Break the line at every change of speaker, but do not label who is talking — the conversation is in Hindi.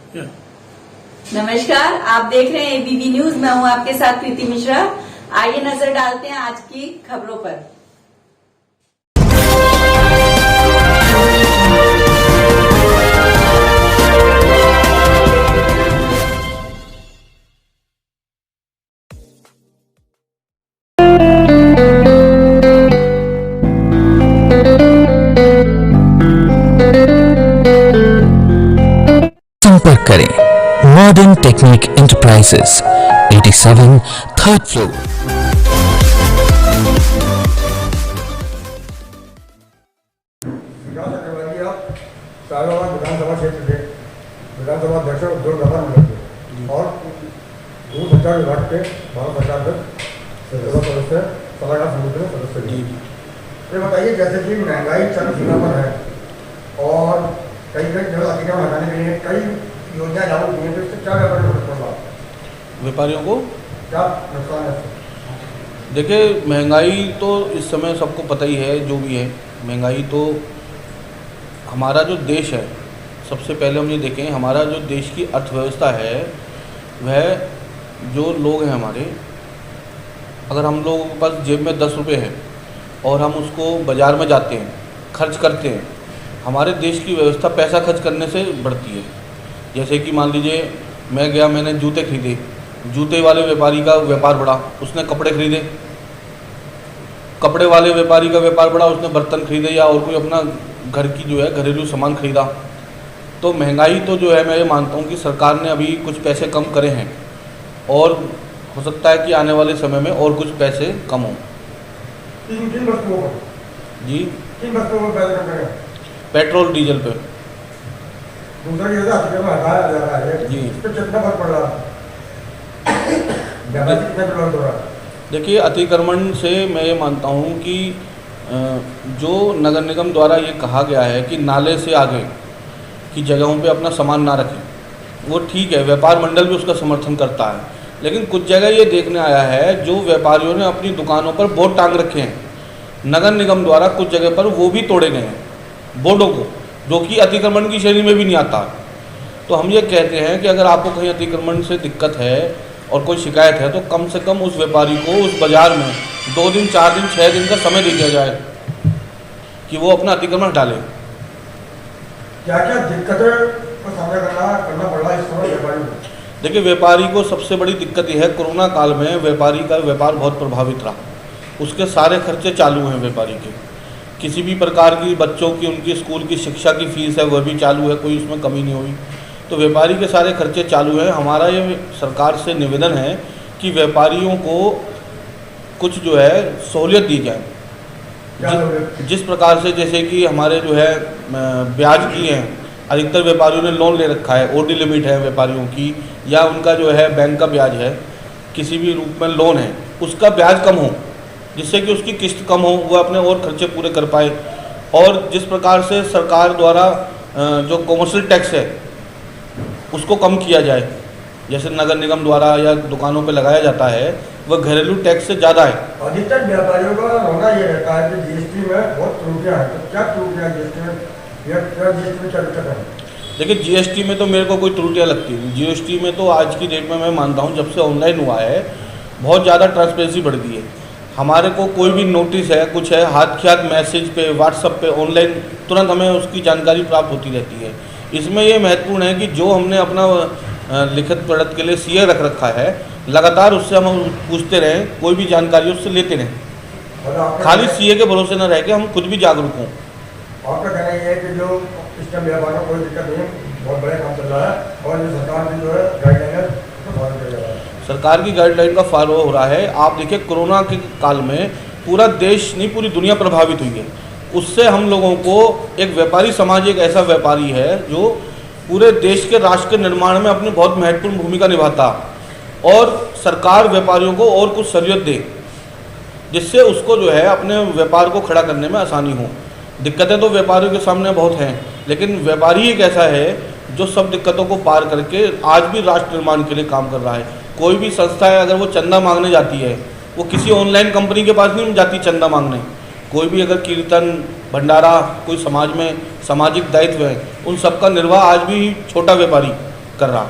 नमस्कार, आप देख रहे हैं एबीपी न्यूज। मैं हूं आपके साथ प्रीति मिश्रा। आइए नजर डालते हैं आज की खबरों पर।
संपर्क करें modern technique enterprises 87 third floor.
विधानसभा क्षेत्र से विधानसभा अध्यक्ष उद्योग व्यापार मंडल के और दूर संचार विभाग के भारत सरकार के सदस्य सलाहकार समिति में सदस्य जी। ये बताइए, जैसे कि महंगाई चरम सीमा पर है और कई जगह अतिक्रमण हटाने के लिए कई योजनाएं लागू की हैं, तो इससे क्या
व्यापारियों को
क्या नुकसान है?
देखिए, महंगाई तो इस समय सबको पता ही है। जो भी है महंगाई, तो हमारा जो देश है, सबसे पहले हम ये देखें, हमारा जो देश की अर्थव्यवस्था है वह जो लोग हैं हमारे, अगर हम लोगों के पास जेब में 10 रुपये है और हम उसको बाज़ार में जाते हैं, खर्च करते हैं, हमारे देश की व्यवस्था पैसा खर्च करने से बढ़ती है। जैसे कि मान लीजिए, मैं गया, मैंने जूते खरीदे, जूते वाले व्यापारी का व्यापार बढ़ा, उसने कपड़े खरीदे, कपड़े वाले व्यापारी का व्यापार बढ़ा, उसने बर्तन खरीदे या और कोई अपना घर की जो है घरेलू सामान खरीदा। तो महंगाई तो जो है, मैं ये मानता हूँ कि सरकार ने अभी कुछ पैसे कम करे हैं और हो सकता है कि आने वाले समय में और कुछ पैसे कम हों।
किन वस्तुओं पर
जी,
किन वस्तुओं पर पैसे कम करें?
पेट्रोल डीजल पे।
दूसरा की अतिक्रमण हटाया जा रहा है
जी,
इस पर कितना फर्क पड़ रहा है? कितना प्रभावित हो रहा है?
देखिए, अतिक्रमण से मैं ये मानता हूँ कि जो नगर निगम द्वारा ये कहा गया है कि नाले से आगे की जगहों पे अपना सामान ना रखें, वो ठीक है, व्यापार मंडल भी उसका समर्थन करता है। लेकिन कुछ जगह ये देखने आया है, जो व्यापारियों ने अपनी दुकानों पर बोर्ड टांग रखे हैं, नगर निगम द्वारा कुछ जगह पर वो भी तोड़े गए हैं बोर्डों को, जो कि अतिक्रमण की श्रेणी में भी नहीं आता। तो हम ये कहते हैं कि अगर आपको कहीं अतिक्रमण से दिक्कत है और कोई शिकायत है, तो कम से कम उस व्यापारी को उस बाज़ार में 2 दिन, 4 दिन, 6 दिन का समय दे दिया जाए कि वो अपना अतिक्रमण हटा ले।
क्या क्या दिक्कतें का सामना करना पड़ रहा है इस समय व्यापारी को?
देखिए, व्यापारी को सबसे बड़ी दिक्कत यह है, कोरोना काल में व्यापारी का व्यापार बहुत प्रभावित रहा, उसके सारे खर्चे चालू हैं व्यापारी के, किसी भी प्रकार की बच्चों की, उनकी स्कूल की शिक्षा की फीस है वह भी चालू है, कोई उसमें कमी नहीं हुई। तो व्यापारी के सारे खर्चे चालू हैं। हमारा ये सरकार से निवेदन है कि व्यापारियों को कुछ जो है सहूलियत दी जाए। जिस प्रकार से, जैसे कि हमारे जो है ब्याज की हैं, अधिकतर व्यापारियों ने लोन ले रखा है, ओडी लिमिट है व्यापारियों की, या उनका जो है बैंक का ब्याज है, किसी भी रूप में लोन है, उसका ब्याज कम हो, जिससे कि उसकी किस्त कम हो, वो अपने और खर्चे पूरे कर पाए। और जिस प्रकार से सरकार द्वारा जो कॉमर्शियल टैक्स है उसको कम किया जाए, जैसे नगर निगम द्वारा या दुकानों पे लगाया जाता है, वह घरेलू टैक्स से ज़्यादा है।
अधिकतर व्यापारियों का होना ये रहता है कि जीएसटी में बहुत त्रुटियाँ हैं। तो क्या त्रुटियाँ जीएसटी में, जीएसटी में क्या दिक्कत है?
देखिए, जीएसटी में तो मेरे को कोई त्रुटियाँ लगती नहीं। जीएसटी में तो आज की डेट में मैं मानता हूँ, जब से ऑनलाइन हुआ है, बहुत ज़्यादा ट्रांसपेरेंसी बढ़ गई है। हमारे को कोई भी नोटिस है, कुछ है, हाथ के हाथ मैसेज पे, व्हाट्सएप पे, ऑनलाइन तुरंत हमें उसकी जानकारी प्राप्त होती रहती है। इसमें ये महत्वपूर्ण है कि जो हमने अपना लिखित पढ़त के लिए सीए रख रखा है, लगातार उससे हम पूछते रहें, कोई भी जानकारी उससे लेते रहें, खाली सीए के भरोसे न रह के हम खुद भी जागरूक हों।
आपका कहना ये है कि जो इस टाइम व्यापारियों को कोई दिक्कत नहीं है, बहुत बड़ा काम चल रहा है और जो सरकार की जो है गाइडलाइन है उसको फॉलो किया जा रहा है।
सरकार की गाइडलाइन का फॉलो हो रहा है। आप देखिए, कोरोना के काल में पूरा देश नहीं, पूरी दुनिया प्रभावित हुई है। उससे हम लोगों को एक व्यापारी समाज एक ऐसा व्यापारी है जो पूरे देश के राष्ट्र के निर्माण में अपनी बहुत महत्वपूर्ण भूमिका निभाता, और सरकार व्यापारियों को और कुछ सहूलियत दे, जिससे उसको जो है अपने व्यापार को खड़ा करने में आसानी हो। दिक्कतें तो व्यापारियों के सामने बहुत हैं, लेकिन व्यापारी एक ऐसा है जो सब दिक्कतों को पार करके आज भी राष्ट्र निर्माण के लिए काम कर रहा है। कोई भी संस्था है, अगर वो चंदा मांगने जाती है, वो किसी ऑनलाइन कंपनी के पास नहीं जाती चंदा मांगने। कोई भी अगर कीर्तन, भंडारा, कोई समाज में सामाजिक दायित्व है, उन सब का निर्वाह आज भी छोटा व्यापारी कर रहा।